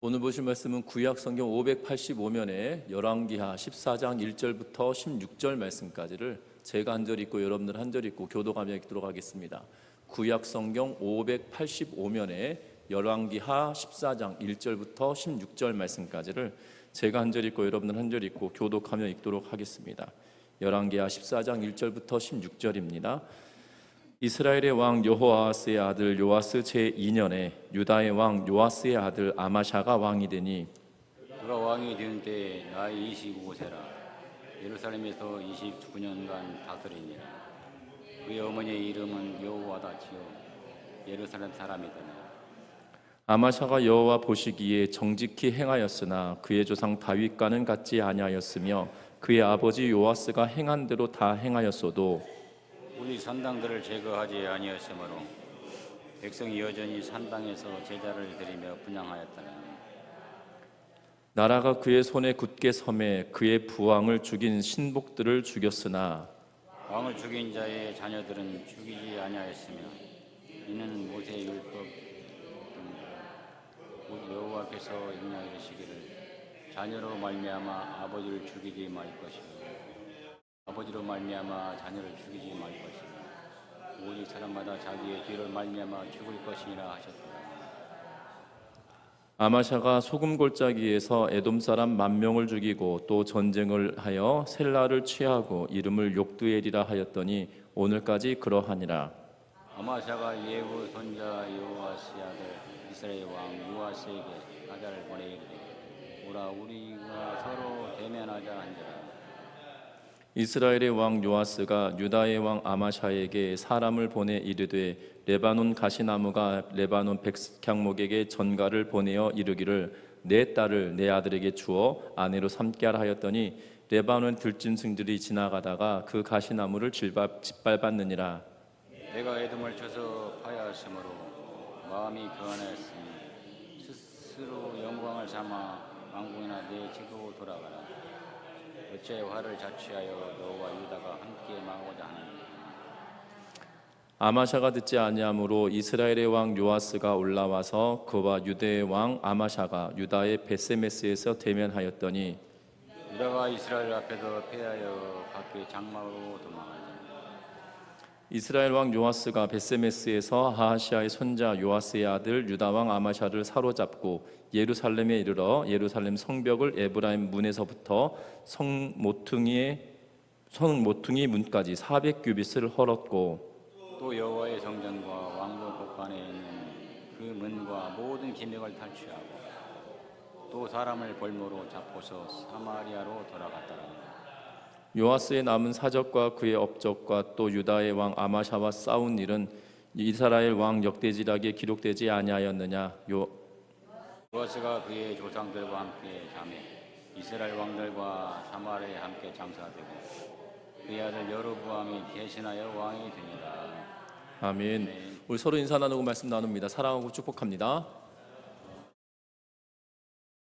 오늘 보실 말씀은 구약 성경 585면에 열왕기하 14장 1절부터 16절 말씀까지를 제가 한 절 읽고 여러분들 한 절 읽고 교독하며 읽도록 하겠습니다. 구약 성경 585면에 열왕기하 14장 1절부터 16절 말씀까지를 제가 한 절 읽고 여러분들 한 절 읽고 교독하며 읽도록 하겠습니다. 열왕기하 14장 1절부터 16절입니다. 이스라엘의 왕 여호아스의 아들 요아스 제2년에 유다의 왕 요아스의 아들 아마샤가 왕이 되니, 그가 왕이 되는 때 나이 25세라. 예루살렘에서 29년간 다스리니라. 그의 어머니의 이름은 여호와다치요 예루살렘 사람이더라. 아마샤가 여호와 보시기에 정직히 행하였으나 그의 조상 다윗과는 같지 아니하였으며 그의 아버지 요아스가 행한 대로 다 행하였어도 우리 산당들을 제거하지 아니하였으므로 백성이 여전히 산당에서 제자를 드리며 분향하였더라. 나라가 그의 손에 굳게 섬에 그의 부왕을 죽인 신복들을 죽였으나 왕을 죽인 자의 자녀들은 죽이지 아니하였으며 이는 모세의 율법 여호와께서 명령하시기를 자녀로 말미암아 아버지를 죽이지 말 것이요 아버지로 말미암아 자녀를 죽이지 말 것이요 오직 사람마다 자기의 죄를 말미암아 죽을 것이니라 하셨더라. 아마샤가 소금 골짜기에서 에돔 사람 10,000명을 죽이고 또 전쟁을 하여 셀라를 취하고 이름을 욕두엘이라 하였더니 오늘까지 그러하니라. 아마샤가 예후 손자 요아스의 아들 이스라엘 왕 요아스에게 사자를 보내 이르되 오라 우리가 서로 대면하자 한지라. 이스라엘의 왕 요아스가 유다의 왕 아마샤에게 사람을 보내 이르되 레바논 가시나무가 레바논 백향목에게 전가를 보내어 이르기를 내 딸을 내 아들에게 주어 아내로 삼게 하라 하였더니 레바논 들짐승들이 지나가다가 그 가시나무를 짓밟았느니라. 내가 에돔을 쳐서 파야하심으로 마음이 교환하였으니 스스로 영광을 삼아 왕궁이나 내 집으로 돌아가라. 어째 화를 자취하여 너와 유다가 함께 망하고자 하느냐. 아마샤가 듣지 아니하므로 이스라엘의 왕 요아스가 올라와서 그와 유대의 왕 아마샤가 유다의 베세메스에서 대면하였더니 유다가 이스라엘 앞에서 패하여 각기 장막으로 도망하니 이스라엘 왕 요아스가 베세메스에서 아하시아의 손자 요아스의 아들 유다 왕 아마샤를 사로잡고 예루살렘에 이르러 예루살렘 성벽을 에브라임 문에서부터 성 모퉁이 문까지 400규빗을 헐었고 또 여호와의 성전과 왕궁 곳간에 있는 그 문과 모든 기명을 탈취하고 또 사람을 볼모로 잡고서 사마리아로 돌아갔더라. 요아스의 남은 사적과 그의 업적과 또 유다의 왕 아마샤와 싸운 일은 이스라엘 왕 역대지락에 기록되지 아니하였느냐. 요아스가 그의 조상들과 함께 잠에 이스라엘 왕들과 사마리아에 함께 장사되고 그의 아들 여로보암이 대신하여 왕이 되니라. 아멘. 아멘. 우리 서로 인사 나누고 말씀 나눕니다. 사랑하고 축복합니다.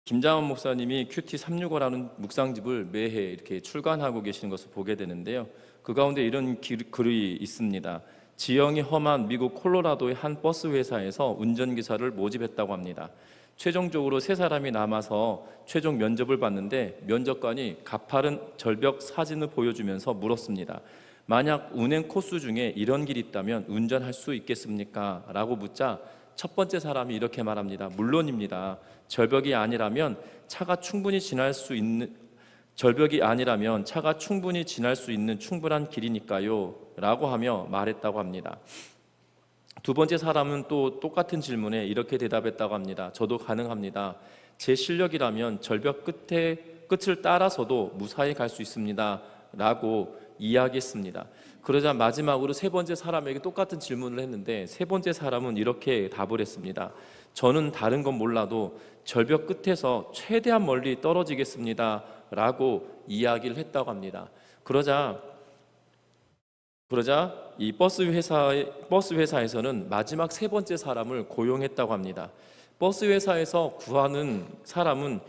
김장원 목사님이 큐티 365라는 묵상집을 매해 이렇게 출간하고 계시는 것을 보게 되는데요. 그 가운데 이런 글이 있습니다. 지형이 험한 미국 콜로라도의 한 버스 회사에서 운전기사를 모집했다고 합니다. 최종적으로 3사람이 남아서 최종 면접을 봤는데 면접관이 가파른 절벽 사진을 보여주면서 물었습니다. 만약 운행 코스 중에 이런 길이 있다면 운전할 수 있겠습니까? 라고 묻자 첫 번째 사람이 이렇게 말합니다. 물론입니다. 절벽이 아니라면 차가 충분히 지날 수 있는 충분한 길이니까요 라고 하며 말했다고 합니다. 두 번째 사람은 또 똑같은 질문에 이렇게 대답했다고 합니다. 저도 가능합니다. 제 실력이라면 절벽 끝을 따라서도 무사히 갈 수 있습니다 라고 이야기했습니다. 그러자 마지막으로 세 번째 사람에게 똑같은 질문을 했는데 세 번째 사람은 이렇게 답을 했습니다. 저는 다른 건 몰라도 절벽 끝에서 최대한 멀리 떨어지겠습니다 라고 이야기를 했다고 합니다. 그러자 이 버스 회사에서는 마지막 세 번째 사람을 고용했다고 합니다. 버스 회사에서 구하는 사람은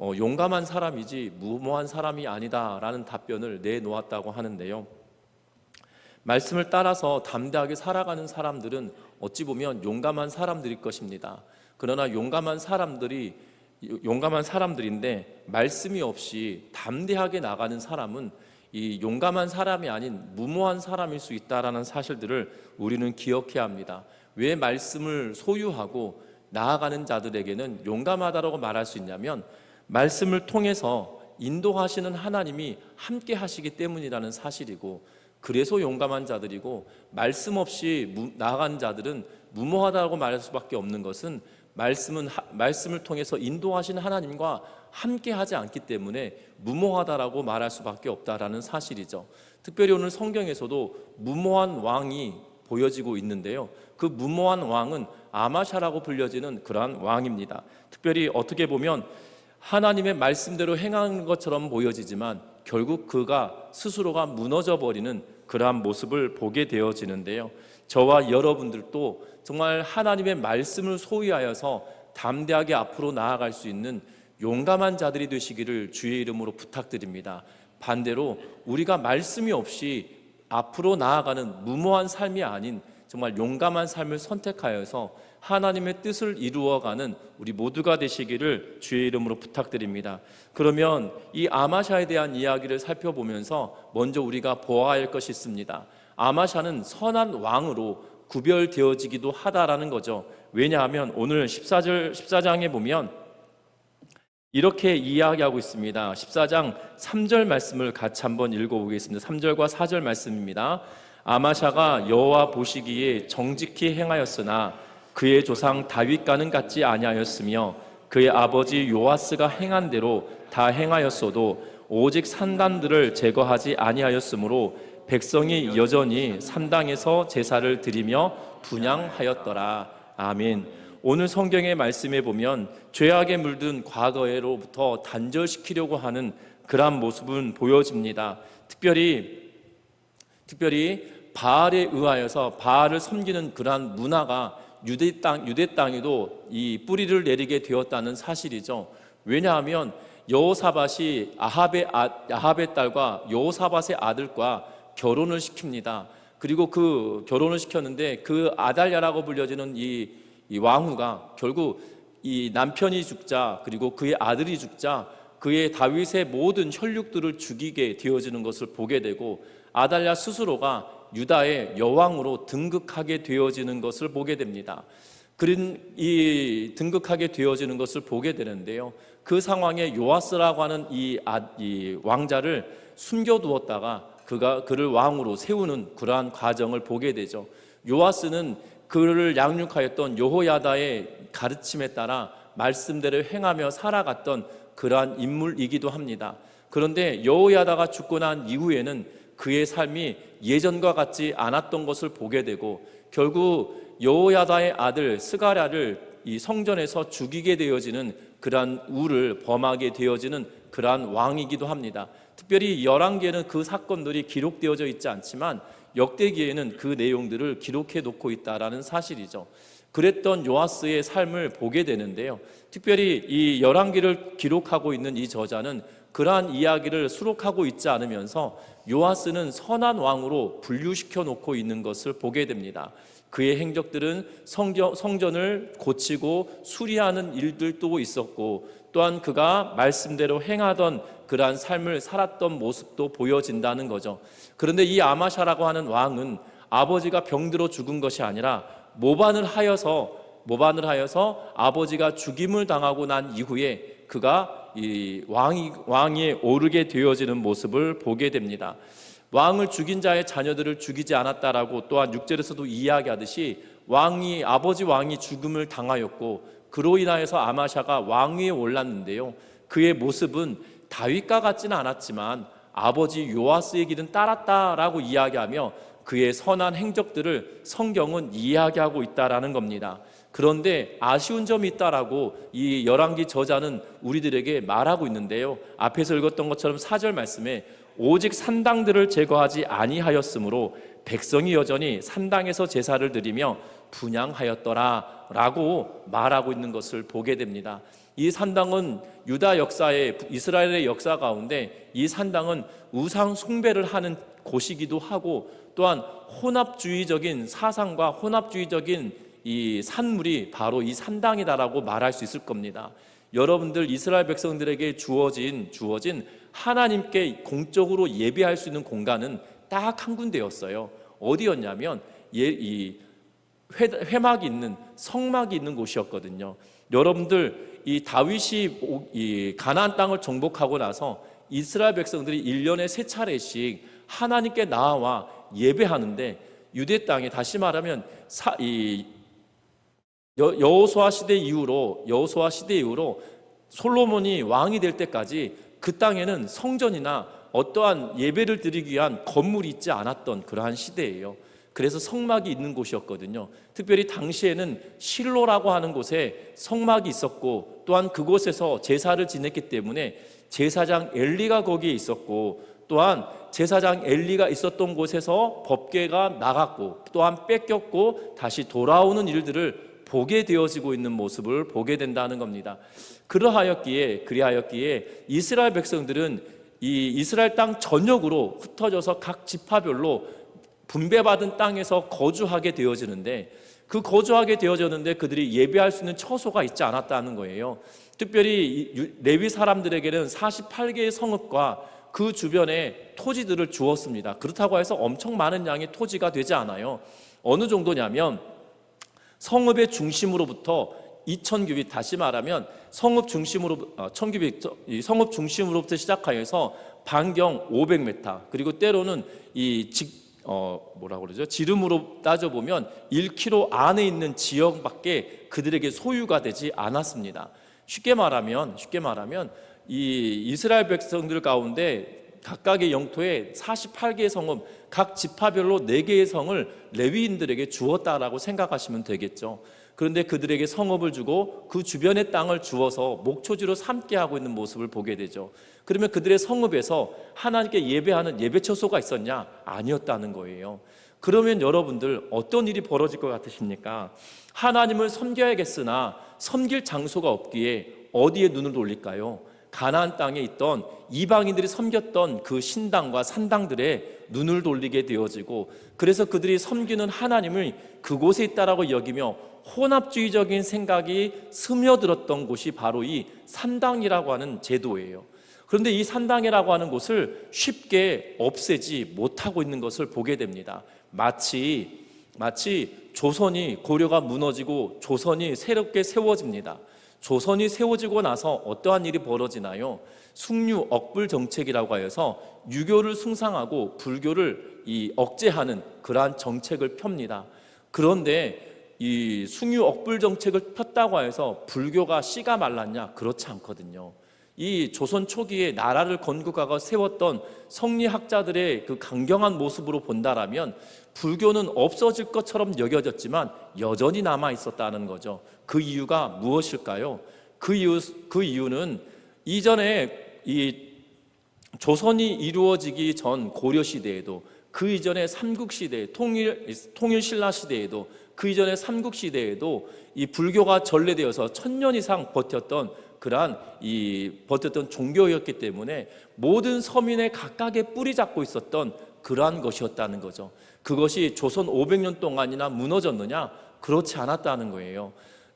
용감한 사람이지 무모한 사람이 아니다라는 답변을 내놓았다고 하는데요. 말씀을 따라서 담대하게 살아가는 사람들은 어찌 보면 용감한 사람들일 것입니다. 그러나 용감한 사람들이 용감한 사람들인데 말씀이 없이 담대하게 나가는 사람은 이 용감한 사람이 아닌 무모한 사람일 수 있다라는 사실들을 우리는 기억해야 합니다. 왜 말씀을 소유하고 나아가는 자들에게는 용감하다라고 말할 수 있냐면 말씀을 통해서 인도하시는 하나님이 함께 하시기 때문이라는 사실이고, 그래서 용감한 자들이고, 말씀 없이 나아간 자들은 무모하다고 말할 수밖에 없는 것은 말씀을 통해서 인도하시는 하나님과 함께 하지 않기 때문에 무모하다라고 말할 수밖에 없다라는 사실이죠. 특별히 오늘 성경에서도 무모한 왕이 보여지고 있는데요, 그 무모한 왕은 아마샤라고 불려지는 그러한 왕입니다. 특별히 어떻게 보면 하나님의 말씀대로 행하는 것처럼 보여지지만 결국 그가 스스로가 무너져 버리는 그러한 모습을 보게 되어지는데요, 저와 여러분들도 정말 하나님의 말씀을 소유하여서 담대하게 앞으로 나아갈 수 있는 용감한 자들이 되시기를 주의 이름으로 부탁드립니다. 반대로 우리가 말씀이 없이 앞으로 나아가는 무모한 삶이 아닌 정말 용감한 삶을 선택하여서 하나님의 뜻을 이루어가는 우리 모두가 되시기를 주의 이름으로 부탁드립니다. 그러면 이 아마샤에 대한 이야기를 살펴보면서 먼저 우리가 보아야 할 것이 있습니다. 아마샤는 선한 왕으로 구별되어지기도 하다라는 거죠. 왜냐하면 오늘 14장에 보면 이렇게 이야기하고 있습니다. 14장 3절 말씀을 같이 한번 읽어보겠습니다. 3절과 4절 말씀입니다. 아마샤가 여호와 보시기에 정직히 행하였으나 그의 조상 다윗과는 같지 아니하였으며 그의 아버지 요아스가 행한 대로 다 행하였어도 오직 산당들을 제거하지 아니하였으므로 백성이 여전히 산당에서 제사를 드리며 분향하였더라. 아멘. 오늘 성경의 말씀에 보면 죄악에 물든 과거로부터 단절시키려고 하는 그러한 모습은 보여집니다. 특별히 바알에 의하여서 바알을 섬기는 그러한 문화가 유대 땅에도 이 뿌리를 내리게 되었다는 사실이죠. 왜냐하면 여호사밧이 아합의 딸과 여호사밧의 아들과 결혼을 시킵니다. 그리고 그 결혼을 시켰는데 그 아달랴라고 불려지는 이 왕후가 결국 이 남편이 죽자, 그리고 그의 아들이 죽자 그의 다윗의 모든 혈육들을 죽이게 되어지는 것을 보게 되고, 아달랴 스스로가 유다의 여왕으로 등극하게 되어지는 것을 보게 됩니다. 그런 이 등극하게 되어지는 것을 보게 되는데요, 그 상황에 요아스라고 하는 이 왕자를 숨겨두었다가 그를 왕으로 세우는 그러한 과정을 보게 되죠. 요아스는 그를 양육하였던 여호야다의 가르침에 따라 말씀대로 행하며 살아갔던 그러한 인물이기도 합니다. 그런데 여호야다가 죽고 난 이후에는 그의 삶이 예전과 같지 않았던 것을 보게 되고, 결국 여호야다의 아들 스가랴를 이 성전에서 죽이게 되어지는 그러한 우를 범하게 되어지는 그러한 왕이기도 합니다. 특별히 열왕기에는 그 사건들이 기록되어져 있지 않지만 역대기에는 그 내용들을 기록해 놓고 있다라는 사실이죠. 그랬던 요아스의 삶을 보게 되는데요, 특별히 이 열왕기를 기록하고 있는 이 저자는 그러한 이야기를 수록하고 있지 않으면서 요아스는 선한 왕으로 분류시켜 놓고 있는 것을 보게 됩니다. 그의 행적들은 성전을 고치고 수리하는 일들도 있었고, 또한 그가 말씀대로 행하던 그러한 삶을 살았던 모습도 보여진다는 거죠. 그런데 이 아마샤라고 하는 왕은 아버지가 병들어 죽은 것이 아니라 모반을 하여서 아버지가 죽임을 당하고 난 이후에 그가 이 왕위에 오르게 되어지는 모습을 보게 됩니다. 왕을 죽인 자의 자녀들을 죽이지 않았다라고 또한 6절에서도 이야기하듯이 아버지 왕이 죽음을 당하였고, 그로 인하여서 아마샤가 왕위에 올랐는데요, 그의 모습은 다윗과 같지는 않았지만 아버지 요아스의 길은 따랐다라고 이야기하며 그의 선한 행적들을 성경은 이야기하고 있다라는 겁니다. 그런데 아쉬운 점이 있다라고 이 열왕기 저자는 우리들에게 말하고 있는데요, 앞에서 읽었던 것처럼 4절 말씀에 오직 산당들을 제거하지 아니하였으므로 백성이 여전히 산당에서 제사를 드리며 분향하였더라 라고 말하고 있는 것을 보게 됩니다. 이 산당은 유다 역사의 이스라엘의 역사 가운데 이 산당은 우상 숭배를 하는 곳이기도 하고, 또한 혼합주의적인 사상과 혼합주의적인 이 산물이 바로 이 산당이다라고 말할 수 있을 겁니다. 여러분들 이스라엘 백성들에게 주어진 하나님께 공적으로 예배할 수 있는 공간은 딱 한 군데였어요. 어디였냐면 이 회막이 있는 성막이 있는 곳이었거든요. 여러분들 이 다윗이 이 가나안 땅을 정복하고 나서 이스라엘 백성들이 1년에 3차례씩 하나님께 나아와 예배하는데, 유대 땅에 다시 말하면 여호수아 시대 이후로 솔로몬이 왕이 될 때까지 그 땅에는 성전이나 어떠한 예배를 드리기 위한 건물이 있지 않았던 그러한 시대예요. 그래서 성막이 있는 곳이었거든요. 특별히 당시에는 실로라고 하는 곳에 성막이 있었고, 또한 그곳에서 제사를 지냈기 때문에 제사장 엘리가 거기에 있었고, 또한 제사장 엘리가 있었던 곳에서 법궤가 나갔고 또한 뺏겼고 다시 돌아오는 일들을 보게 되어지고 있는 모습을 보게 된다는 겁니다. 그리하였기에 이스라엘 백성들은 이 이스라엘 땅 전역으로 흩어져서 각 지파별로 분배받은 땅에서 거주하게 되어지는데, 그들이 예배할 수 있는 처소가 있지 않았다는 거예요. 특별히 레위 사람들에게는 48개의 성읍과 그 주변에 토지들을 주었습니다. 그렇다고 해서 엄청 많은 양의 토지가 되지 않아요. 어느 정도냐면 성읍의 중심으로부터 2000규빗, 다시 말하면 성읍 중심으로부터 시작하여서 반경 500m, 그리고 때로는 지름으로 따져보면 1km 안에 있는 지역밖에 그들에게 소유가 되지 않았습니다. 쉽게 말하면 이 이스라엘 백성들 가운데 각각의 영토에 48개의 성읍, 각 지파별로 4개의 성을 레위인들에게 주었다라고 생각하시면 되겠죠. 그런데 그들에게 성읍을 주고 그 주변의 땅을 주어서 목초지로 삼게 하고 있는 모습을 보게 되죠. 그러면 그들의 성읍에서 하나님께 예배하는 예배처소가 있었냐? 아니었다는 거예요. 그러면 여러분들 어떤 일이 벌어질 것 같으십니까? 하나님을 섬겨야겠으나 섬길 장소가 없기에 어디에 눈을 돌릴까요? 가나안 땅에 있던 이방인들이 섬겼던 그 신당과 산당들에 눈을 돌리게 되어지고, 그래서 그들이 섬기는 하나님을 그곳에 있다라고 여기며 혼합주의적인 생각이 스며들었던 곳이 바로 이 산당이라고 하는 제도예요. 그런데 이 산당이라고 하는 곳을 쉽게 없애지 못하고 있는 것을 보게 됩니다. 마치 고려가 무너지고 조선이 새롭게 세워집니다. 조선이 세워지고 나서 어떠한 일이 벌어지나요? 숭유 억불 정책이라고 하여서 유교를 숭상하고 불교를 억제하는 그러한 정책을 펴니다. 그런데 이 숭유 억불 정책을 폈다고 해서 불교가 씨가 말랐냐? 그렇지 않거든요. 이 조선 초기에 나라를 건국하고 세웠던 성리학자들의 그 강경한 모습으로 본다라면 불교는 없어질 것처럼 여겨졌지만 여전히 남아 있었다는 거죠. 그 이유가 무엇일까요? 그 이유는 이전에 이 조선이 이루어지기 전 고려 시대에도, 그 이전에 삼국시대 통일신라 시대에도, 그 이전에 삼국시대에도 이 불교가 전래되어서 1000년 이상 버텼던 종교였기 때문에 모든 서민의 각각의 뿌리 잡고 있었던 그러한 것이었다는 거죠. 그것이 조선 500년 동안이나 무너졌느냐? 그렇지 않았다는 거예요.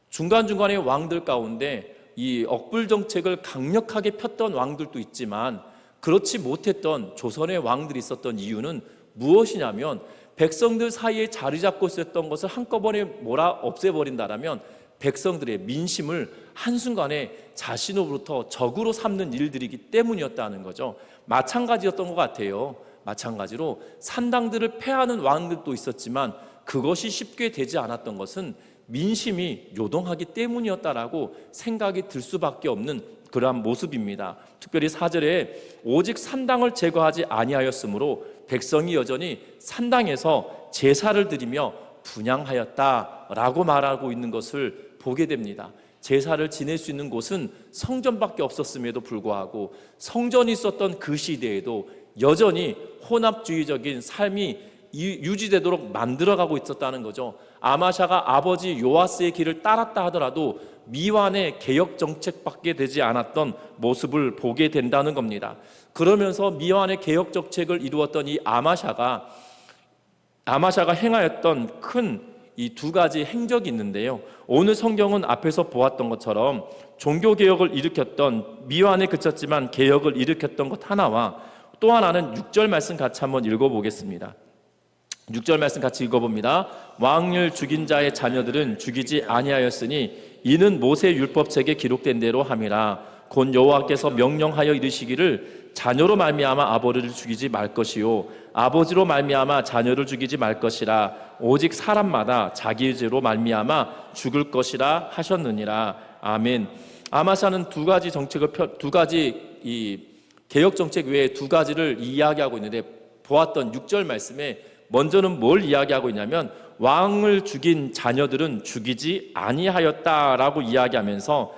중간중간에 왕들 가운데 이 억불 정책을 강력하게 폈던 왕들도 있지만 그렇지 못했던 조선의 왕들이 있었던 이유는 무엇이냐면, 백성들 사이에 자리 잡고 있었던 것을 한꺼번에 없애버린다라면 백성들의 민심을 한순간에 자신으로부터 적으로 삼는 일들이기 때문이었다는 거죠. 마찬가지였던 것 같아요. 마찬가지로 산당들을 폐하는 왕들도 있었지만 그것이 쉽게 되지 않았던 것은 민심이 요동하기 때문이었다라고 생각이 들 수밖에 없는 그러한 모습입니다. 특별히 4절에 오직 산당을 제거하지 아니하였으므로 백성이 여전히 산당에서 제사를 드리며 분향하였다라고 말하고 있는 것을 보게 됩니다. 제사를 지낼 수 있는 곳은 성전밖에 없었음에도 불구하고 성전이 있었던 그 시대에도 여전히 혼합주의적인 삶이 유지되도록 만들어가고 있었다는 거죠. 아마샤가 아버지 요아스의 길을 따랐다 하더라도 미완의 개혁 정책밖에 되지 않았던 모습을 보게 된다는 겁니다. 그러면서 미완의 개혁 정책을 이루었던 이 아마샤가 행하였던 큰 이 두 가지 행적이 있는데요. 오늘 성경은 앞에서 보았던 것처럼 종교개혁을 일으켰던, 미완에 그쳤지만 개혁을 일으켰던 것 하나와, 또 하나는 6절 말씀 같이 한번 읽어보겠습니다. 6절 말씀 같이 읽어봅니다. 왕을 죽인 자의 자녀들은 죽이지 아니하였으니 이는 모세 율법책에 기록된 대로 함이라. 곧 여호와께서 명령하여 이르시기를 자녀로 말미암아 아버지를 죽이지 말 것이요 아버지로 말미암아 자녀를 죽이지 말 것이라. 오직 사람마다 자기의 죄로 말미암아 죽을 것이라 하셨느니라. 아멘. 아마샤는 두 가지 이 개혁 정책 외에 두 가지를 이야기하고 있는데, 보았던 6절 말씀에 먼저는 뭘 이야기하고 있냐면 왕을 죽인 자녀들은 죽이지 아니하였다라고 이야기하면서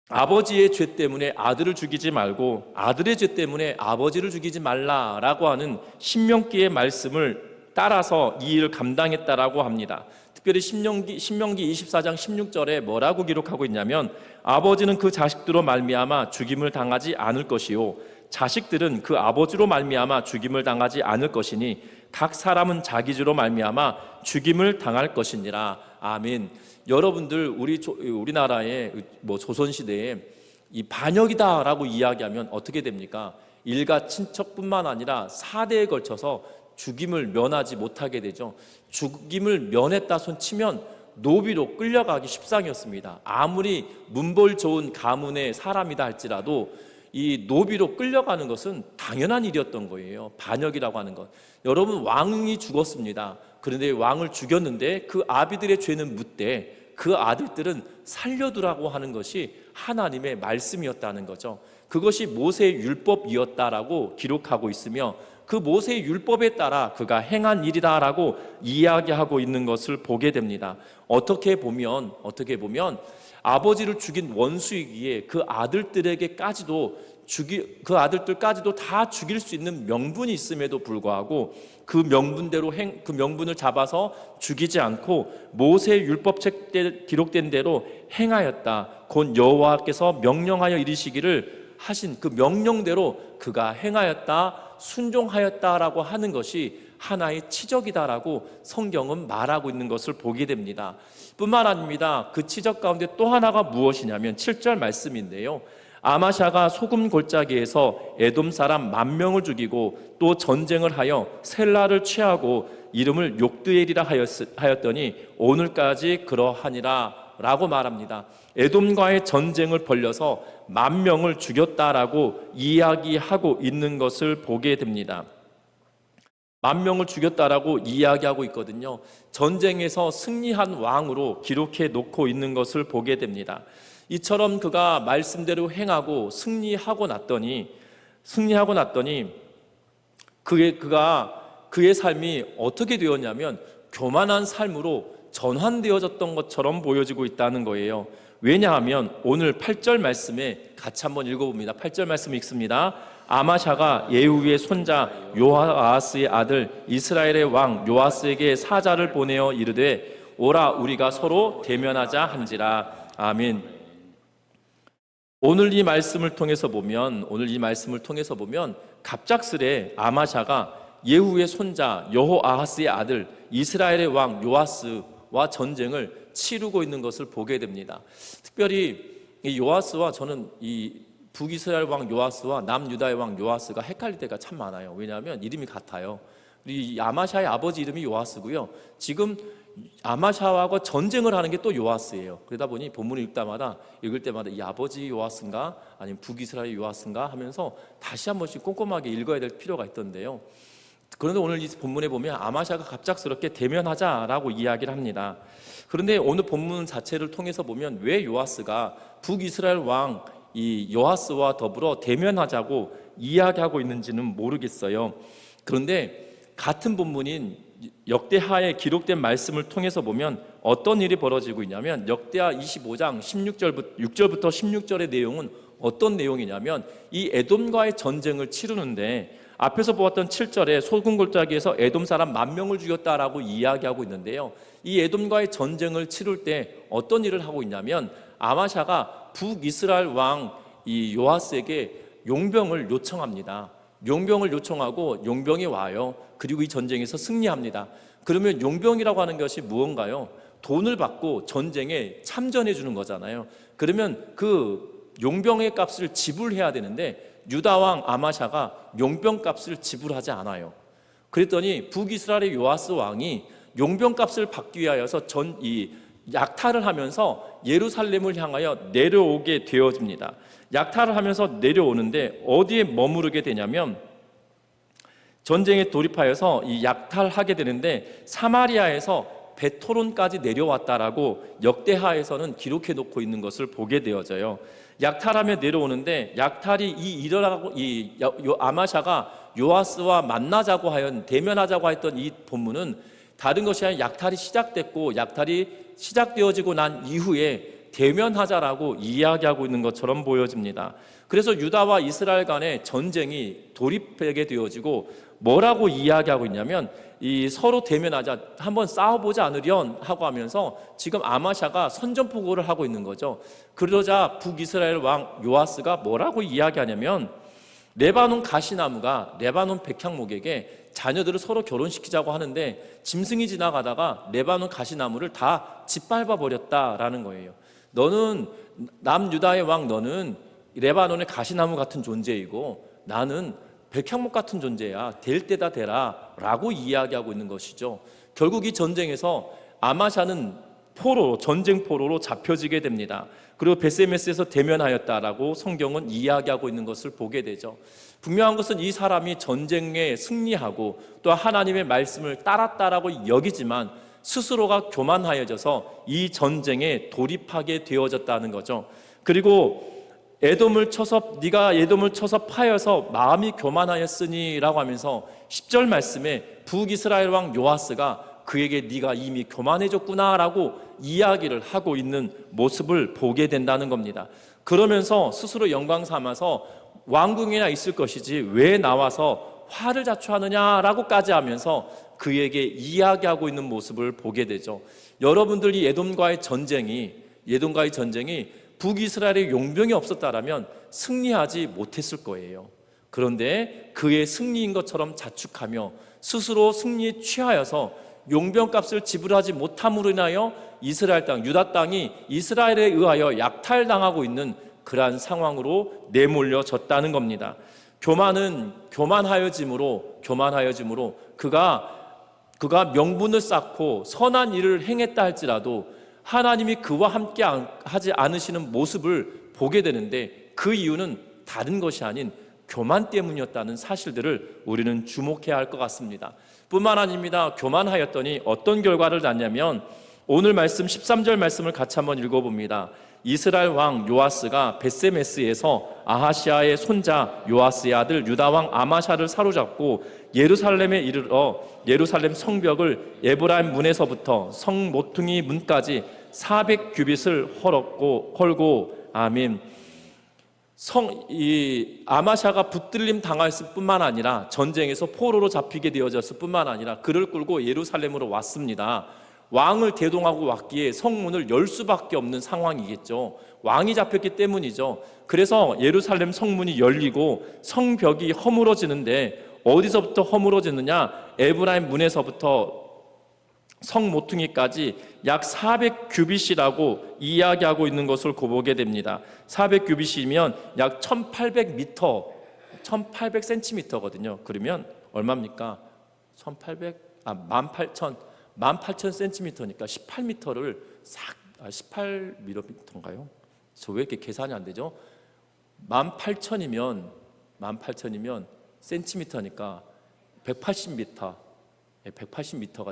아버지의 죄 때문에 아들을 죽이지 말고 아들의 죄 때문에 아버지를 죽이지 말라라고 하는 신명기의 말씀을 따라서 이 일을 감당했다라고 합니다. 특별히 신명기 24장 16절에 뭐라고 기록하고 있냐면 아버지는 그 자식들로 말미암아 죽임을 당하지 않을 것이요 자식들은 그 아버지로 말미암아 죽임을 당하지 않을 것이니 각 사람은 자기 죄로 말미암아 죽임을 당할 것이니라. 아멘. 여러분들 우리나라의 조선 시대에 이 반역이다라고 이야기하면 어떻게 됩니까? 일가 친척뿐만 아니라 4대에 걸쳐서 죽임을 면하지 못하게 되죠. 죽임을 면했다 손치면 노비로 끌려가기 십상이었습니다. 아무리 문벌 좋은 가문의 사람이다 할지라도 이 노비로 끌려가는 것은 당연한 일이었던 거예요. 반역이라고 하는 것. 여러분, 왕이 죽었습니다. 그런데 왕을 죽였는데 그 아비들의 죄는 묻되 그 아들들은 살려두라고 하는 것이 하나님의 말씀이었다는 거죠. 그것이 모세의 율법이었다라고 기록하고 있으며 그 모세의 율법에 따라 그가 행한 일이다라고 이야기하고 있는 것을 보게 됩니다. 어떻게 보면 아버지를 죽인 원수이기에 그 아들들까지도 다 죽일 수 있는 명분이 있음에도 불구하고 그 명분을 잡아서 죽이지 않고 모세 율법책에 기록된 대로 행하였다. 곧 여호와께서 명령하여 이르시기를 하신 그 명령대로 그가 행하였다, 순종하였다라고 하는 것이 하나의 치적이다라고 성경은 말하고 있는 것을 보게 됩니다. 뿐만 아닙니다. 그 치적 가운데 또 하나가 무엇이냐면 7절 말씀인데요. 아마샤가 소금 골짜기에서 에돔 사람 10,000명을 죽이고 또 전쟁을 하여 셀라를 취하고 이름을 욕드엘이라 하였더니 오늘까지 그러하니라 라고 말합니다. 에돔과의 전쟁을 벌려서 10,000명을 죽였다라고 이야기하고 있는 것을 보게 됩니다. 10,000명을 죽였다라고 이야기하고 있거든요. 전쟁에서 승리한 왕으로 기록해 놓고 있는 것을 보게 됩니다. 이처럼 그가 말씀대로 행하고 승리하고 났더니 그의 삶이 어떻게 되었냐면 교만한 삶으로 전환되어졌던 것처럼 보여지고 있다는 거예요. 왜냐하면 오늘 8절 말씀에 같이 한번 읽어봅니다. 8절 말씀 읽습니다. 아마샤가 예후의 손자 요아스의 아들 이스라엘의 왕 요아스에게 사자를 보내어 이르되 오라 우리가 서로 대면하자 한지라. 아멘. 오늘 이 말씀을 통해서 보면 갑작스레 아마샤가 예후의 손자 여호아하스의 아들 이스라엘의 왕 요아스와 전쟁을 치르고 있는 것을 보게 됩니다. 특별히 이 요아스와 저는 이 북이스라엘 왕 요아스와 남유다의 왕 요아스가 헷갈릴 때가 참 많아요. 왜냐하면 이름이 같아요. 이 아마샤의 아버지 이름이 요아스고요. 지금 아마샤와 전쟁을 하는 게 또 요아스예요. 그러다 보니 본문을 읽을 때마다 이 아버지 요아스인가 아니면 북이스라엘 요아스인가 하면서 다시 한 번씩 꼼꼼하게 읽어야 될 필요가 있던데요. 그런데 오늘 이 본문에 보면 아마샤가 갑작스럽게 대면하자라고 이야기를 합니다. 그런데 오늘 본문 자체를 통해서 보면 왜 요아스가 북이스라엘 왕 이 요아스와 더불어 대면하자고 이야기하고 있는지는 모르겠어요. 그런데 같은 본문인 역대하에 기록된 말씀을 통해서 보면 어떤 일이 벌어지고 있냐면 역대하 25장 6절부터 16절의 내용은 어떤 내용이냐면 이 에돔과의 전쟁을 치르는데 앞에서 보았던 7절에 소금 골짜기에서 에돔 사람 10,000명을 죽였다라고 이야기하고 있는데요. 이 에돔과의 전쟁을 치를 때 어떤 일을 하고 있냐면 아마샤가 북이스라엘 왕 이 요아스에게 용병을 요청합니다. 용병을 요청하고 용병이 와요. 그리고 이 전쟁에서 승리합니다. 그러면 용병이라고 하는 것이 무언가요? 돈을 받고 전쟁에 참전해 주는 거잖아요. 그러면 그 용병의 값을 지불해야 되는데 유다 왕 아마샤가 용병 값을 지불하지 않아요. 그랬더니 북이스라엘의 요아스 왕이 용병 값을 받기 위하여서 약탈을 하면서 예루살렘을 향하여 내려오게 되어집니다. 약탈을 하면서 내려오는데 어디에 머무르게 되냐면 전쟁에 돌입하여서 이 약탈하게 되는데 사마리아에서 베토론까지 내려왔다라고 역대하에서는 기록해 놓고 있는 것을 보게 되어져요. 약탈하며 내려오는데 약탈이 일어나고 아마샤가 요아스와 만나자고 하여 대면하자고 했던 이 본문은 다른 것이 아니라 약탈이 시작됐고 약탈이 시작되어지고 난 이후에 대면하자라고 이야기하고 있는 것처럼 보여집니다. 그래서 유다와 이스라엘 간의 전쟁이 돌입하게 되어지고 뭐라고 이야기하고 있냐면 이 서로 대면하자, 한번 싸워보지 않으련 하고 하면서 지금 아마샤가 선전포고를 하고 있는 거죠. 그러자 북이스라엘 왕 요아스가 뭐라고 이야기하냐면 레바논 가시나무가 레바논 백향목에게 자녀들을 서로 결혼시키자고 하는데 짐승이 지나가다가 레바논 가시나무를 다 짓밟아 버렸다라는 거예요. 너는 남유다의 왕, 너는 레바논의 가시나무 같은 존재이고 나는 백향목 같은 존재야. 될 때다 되라 라고 이야기하고 있는 것이죠. 결국 이 전쟁에서 아마샤는 전쟁 포로로 잡혀지게 됩니다. 그리고 베세메스에서 대면하였다라고 성경은 이야기하고 있는 것을 보게 되죠. 분명한 것은 이 사람이 전쟁에 승리하고 또 하나님의 말씀을 따랐다라고 여기지만 스스로가 교만하여져서 이 전쟁에 돌입하게 되어졌다는 거죠. 그리고 네가 에돔을 쳐서 파여서 마음이 교만하였으니라고 하면서 10절 말씀에 북이스라엘 왕 요아스가 그에게 네가 이미 교만해졌구나라고 이야기를 하고 있는 모습을 보게 된다는 겁니다. 그러면서 스스로 영광 삼아서 왕궁에나 있을 것이지 왜 나와서 화를 자초하느냐라고까지 하면서 그에게 이야기하고 있는 모습을 보게 되죠. 여러분들이 에돔과의 전쟁이 북이스라엘의 용병이 없었다라면 승리하지 못했을 거예요. 그런데 그의 승리인 것처럼 자축하며 스스로 승리에 취하여서 용병값을 지불하지 못함으로 인하여 이스라엘 땅, 유다 땅이 이스라엘에 의하여 약탈당하고 있는 그러한 상황으로 내몰려졌다는 겁니다. 교만하여짐으로 그가 명분을 쌓고 선한 일을 행했다 할지라도 하나님이 그와 함께 하지 않으시는 모습을 보게 되는데 그 이유는 다른 것이 아닌 교만 때문이었다는 사실들을 우리는 주목해야 할 것 같습니다. 뿐만 아닙니다. 교만하였더니 어떤 결과를 낳냐면 오늘 말씀 13절 말씀을 같이 한번 읽어봅니다. 이스라엘 왕 요아스가 베세메스에서 아하시아의 손자 요아스의 아들 유다 왕 아마샤를 사로잡고 예루살렘에 이르러 예루살렘 성벽을 에브라임 문에서부터 성 모퉁이 문까지 400규빗을 헐고 아멘. 아마샤가 붙들림 당했을 뿐만 아니라 전쟁에서 포로로 잡히게 되어졌을 뿐만 아니라 그를 끌고 예루살렘으로 왔습니다. 왕을 대동하고 왔기에 성문을 열 수밖에 없는 상황이겠죠. 왕이 잡혔기 때문이죠. 그래서 예루살렘 성문이 열리고 성벽이 허물어지는데 어디서부터 허물어지느냐? 에브라임 문에서부터 성 모퉁이까지 약 400규빗이라고 이야기하고 있는 것을 보게 됩니다. 400규빗이면 약 1800m, 1800cm거든요. 그러면 얼마입니까? 18,000cm니까 18m를 18mm인가요? 저 왜 이렇게 계산이 안 되죠? 18,000이면 센티미터니까 180m가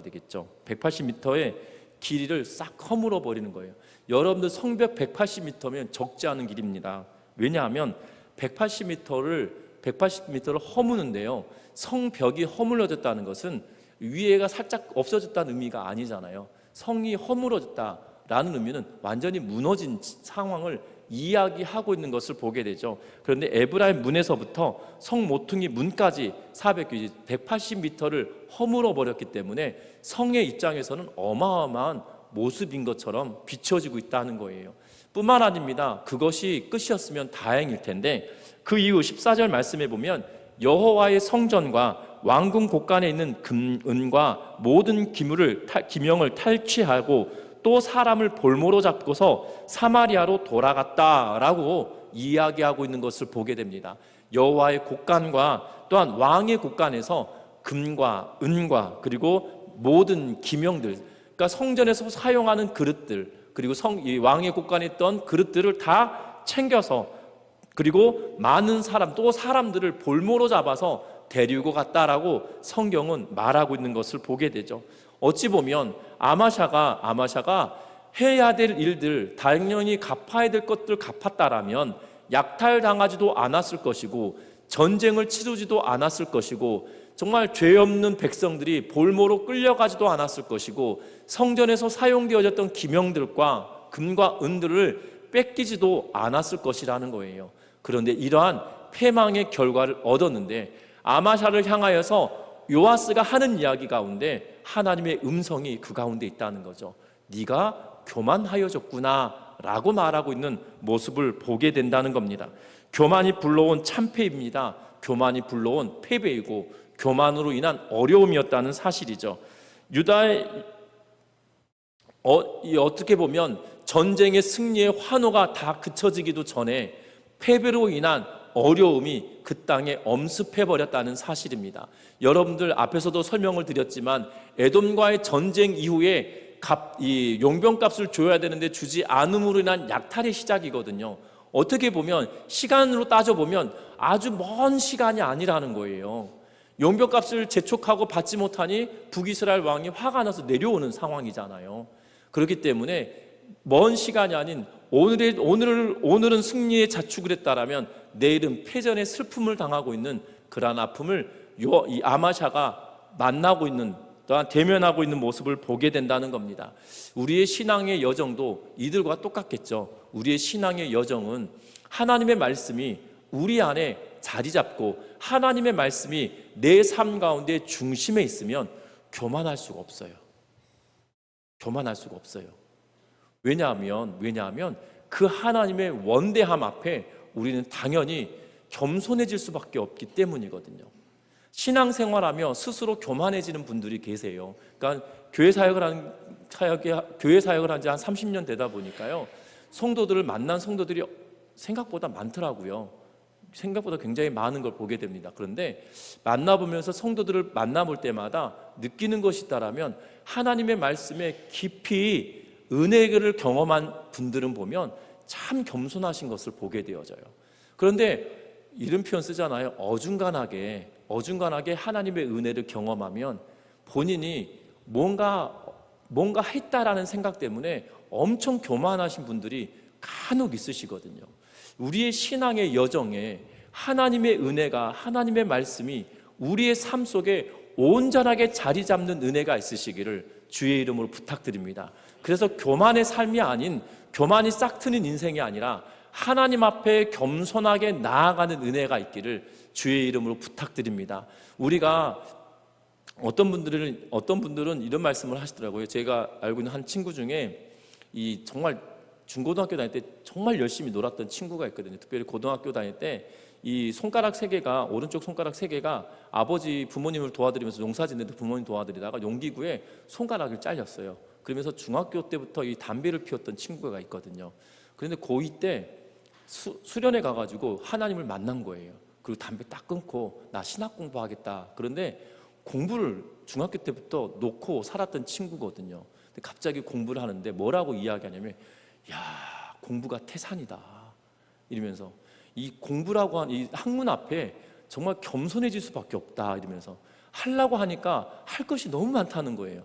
되겠죠. 180m의 길이를 싹 허물어 버리는 거예요. 여러분들 성벽 180m면 적지 않은 길입니다. 왜냐하면 180m를 허무는데요. 성벽이 허물어졌다는 것은 위에가 살짝 없어졌다는 의미가 아니잖아요. 성이 허물어졌다라는 의미는 완전히 무너진 상황을 이야기하고 있는 것을 보게 되죠. 그런데 에브라임 문에서부터 성 모퉁이 문까지 180m를 허물어 버렸기 때문에 성의 입장에서는 어마어마한 모습인 것처럼 비춰지고 있다는 거예요. 뿐만 아닙니다. 그것이 끝이었으면 다행일 텐데 그 이후 14절 말씀에 보면 여호와의 성전과 왕궁 곳간에 있는 금, 은과 모든 기명을 탈취하고 또 사람을 볼모로 잡고서 사마리아로 돌아갔다라고 이야기하고 있는 것을 보게 됩니다. 여호와의 곳간과 또한 왕의 곳간에서 금과 은과 그리고 모든 기명들, 그러니까 성전에서 사용하는 그릇들, 그리고 이 왕의 곳간에 있던 그릇들을 다 챙겨서, 그리고 많은 사람, 또 사람들을 볼모로 잡아서 데리고 갔다라고 성경은 말하고 있는 것을 보게 되죠. 어찌 보면 아마샤가 해야 될 일들, 당연히 갚아야 될 것들 갚았다라면 약탈당하지도 않았을 것이고 전쟁을 치르지도 않았을 것이고 정말 죄 없는 백성들이 볼모로 끌려가지도 않았을 것이고 성전에서 사용되어졌던 기명들과 금과 은들을 뺏기지도 않았을 것이라는 거예요. 그런데 이러한 패망의 결과를 얻었는데 아마샤를 향하여서 요아스가 하는 이야기 가운데 하나님의 음성이 그 가운데 있다는 거죠. 네가 교만하여졌구나 라고 말하고 있는 모습을 보게 된다는 겁니다. 교만이 불러온 참패입니다. 교만이 불러온 패배이고 교만으로 인한 어려움이었다는 사실이죠. 유다의 어떻게 보면 전쟁의 승리의 환호가 다 그쳐지기도 전에 패배로 인한 어려움이 그 땅에 엄습해버렸다는 사실입니다. 여러분들 앞에서도 설명을 드렸지만 에돔과의 전쟁 이후에 이 용병값을 줘야 되는데 주지 않음으로 인한 약탈의 시작이거든요. 어떻게 보면 시간으로 따져보면 아주 먼 시간이 아니라는 거예요. 용병값을 재촉하고 받지 못하니 북이스라엘 왕이 화가 나서 내려오는 상황이잖아요. 그렇기 때문에 먼 시간이 아닌 오늘은 승리의 자축을 했다라면 내일은 패전의 슬픔을 당하고 있는 그러한 아픔을 이 아마샤가 만나고 있는, 또한 대면하고 있는 모습을 보게 된다는 겁니다. 우리의 신앙의 여정도 이들과 똑같겠죠. 우리의 신앙의 여정은 하나님의 말씀이 우리 안에 자리 잡고 하나님의 말씀이 내 삶 가운데 중심에 있으면 교만할 수가 없어요. 교만할 수가 없어요. 왜냐하면 그 하나님의 원대함 앞에 우리는 당연히 겸손해질 수밖에 없기 때문이거든요. 신앙생활하며 스스로 교만해지는 분들이 계세요. 그러니까 교회 사역을 한 지 한 30년 되다 보니까요, 성도들을 만난 성도들이 생각보다 많더라고요. 생각보다 굉장히 많은 걸 보게 됩니다. 그런데 만나보면서 성도들을 만나볼 때마다 느끼는 것이 있다라면 하나님의 말씀에 깊이 은혜를 경험한 분들은 보면 참 겸손하신 것을 보게 되어져요. 그런데 이런 표현 쓰잖아요. 어중간하게 하나님의 은혜를 경험하면 본인이 뭔가 했다라는 생각 때문에 엄청 교만하신 분들이 간혹 있으시거든요. 우리의 신앙의 여정에 하나님의 은혜가, 하나님의 말씀이 우리의 삶 속에 온전하게 자리 잡는 은혜가 있으시기를 주의 이름으로 부탁드립니다. 그래서 교만의 삶이 아닌, 교만이 싹트는 인생이 아니라 하나님 앞에 겸손하게 나아가는 은혜가 있기를 주의 이름으로 부탁드립니다. 우리가 어떤 분들은 이런 말씀을 하시더라고요. 제가 알고 있는 한 친구 중에 이 정말 중고등학교 다닐 때 정말 열심히 놀았던 친구가 있거든요. 특별히 고등학교 다닐 때 이 손가락 3개가, 오른쪽 손가락 3개가 아버지 부모님을 도와드리면서 농사 짓는데 부모님 도와드리다가 용기구에 손가락을 잘렸어요. 그러면서 중학교 때부터 이 담배를 피웠던 친구가 있거든요. 그런데 고2 때 수련회 가가지고 하나님을 만난 거예요. 그리고 담배 딱 끊고 나 신학 공부하겠다. 그런데 공부를 중학교 때부터 놓고 살았던 친구거든요. 근데 갑자기 공부를 하는데 뭐라고 이야기하냐면, 야, 공부가 태산이다 이러면서, 이 공부라고 한 이 학문 앞에 정말 겸손해질 수밖에 없다 이러면서 하려고 하니까 할 것이 너무 많다는 거예요.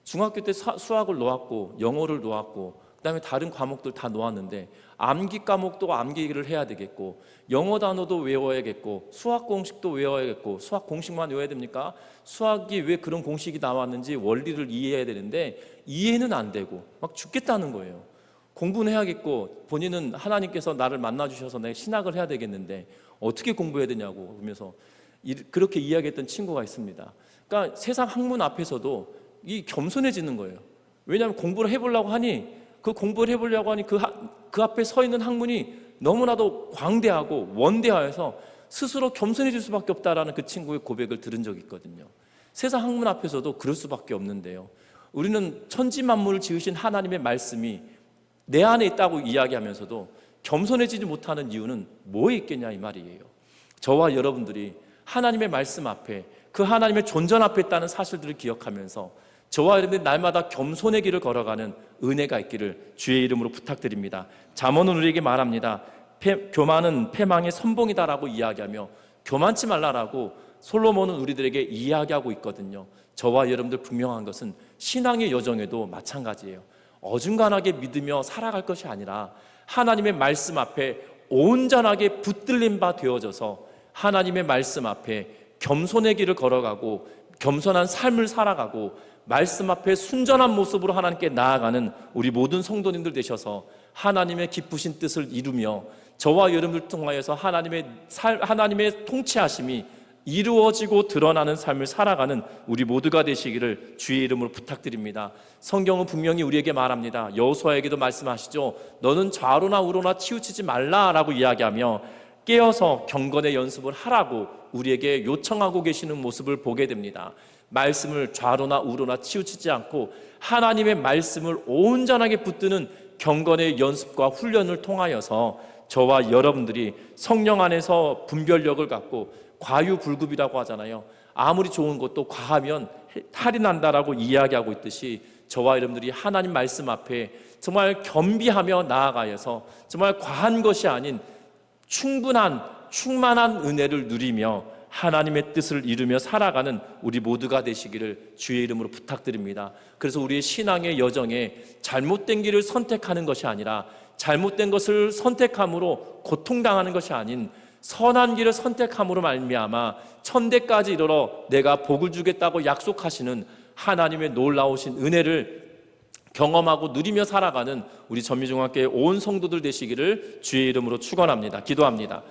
중학교 때 수학을 놓았고 영어를 놓았고 그다음에 다른 과목들 다 놓았는데 암기 과목도 암기를 해야 되겠고 영어 단어도 외워야겠고 수학 공식도 외워야겠고, 수학 공식만 외워야 됩니까? 수학이 왜 그런 공식이 나왔는지 원리를 이해해야 되는데 이해는 안 되고 막 죽겠다는 거예요. 공부는 해야겠고 본인은 하나님께서 나를 만나주셔서 내가 신학을 해야 되겠는데 어떻게 공부해야 되냐고 그러면서 그렇게 이야기했던 친구가 있습니다. 그러니까 세상 학문 앞에서도 이 겸손해지는 거예요. 왜냐하면 공부를 해보려고 하니 그 앞에 서 있는 학문이 너무나도 광대하고 원대하여서 스스로 겸손해질 수밖에 없다라는 그 친구의 고백을 들은 적이 있거든요. 세상 학문 앞에서도 그럴 수밖에 없는데요. 우리는 천지 만물을 지으신 하나님의 말씀이 내 안에 있다고 이야기하면서도 겸손해지지 못하는 이유는 뭐에 있겠냐 이 말이에요. 저와 여러분들이 하나님의 말씀 앞에, 그 하나님의 존전 앞에 있다는 사실들을 기억하면서 저와 여러분들이 날마다 겸손의 길을 걸어가는 은혜가 있기를 주의 이름으로 부탁드립니다. 잠언은 우리에게 말합니다. 교만은 패망의 선봉이다라고 이야기하며 교만치 말라라고 솔로몬은 우리들에게 이야기하고 있거든요. 저와 여러분들 분명한 것은 신앙의 여정에도 마찬가지예요. 어중간하게 믿으며 살아갈 것이 아니라 하나님의 말씀 앞에 온전하게 붙들린 바 되어져서 하나님의 말씀 앞에 겸손의 길을 걸어가고 겸손한 삶을 살아가고 말씀 앞에 순전한 모습으로 하나님께 나아가는 우리 모든 성도님들 되셔서 하나님의 기쁘신 뜻을 이루며 저와 여러분을 통하여서 하나님의 통치하심이 이루어지고 드러나는 삶을 살아가는 우리 모두가 되시기를 주의 이름으로 부탁드립니다. 성경은 분명히 우리에게 말합니다. 여호수아에게도 말씀하시죠. 너는 좌로나 우로나 치우치지 말라라고 이야기하며 깨어서 경건의 연습을 하라고 우리에게 요청하고 계시는 모습을 보게 됩니다. 말씀을 좌로나 우로나 치우치지 않고 하나님의 말씀을 온전하게 붙드는 경건의 연습과 훈련을 통하여서 저와 여러분들이 성령 안에서 분별력을 갖고 과유불급이라고 하잖아요. 아무리 좋은 것도 과하면 탈이 난다라고 이야기하고 있듯이 저와 여러분들이 하나님 말씀 앞에 정말 겸비하며 나아가서 정말 과한 것이 아닌 충만한 은혜를 누리며 하나님의 뜻을 이루며 살아가는 우리 모두가 되시기를 주의 이름으로 부탁드립니다. 그래서 우리의 신앙의 여정에 잘못된 길을 선택하는 것이 아니라 잘못된 것을 선택함으로 고통당하는 것이 아닌 선한 길을 선택함으로 말미암아 천대까지 이르러 내가 복을 주겠다고 약속하시는 하나님의 놀라우신 은혜를 경험하고 누리며 살아가는 우리 전미중학교의 온 성도들 되시기를 주의 이름으로 축원합니다. 기도합니다.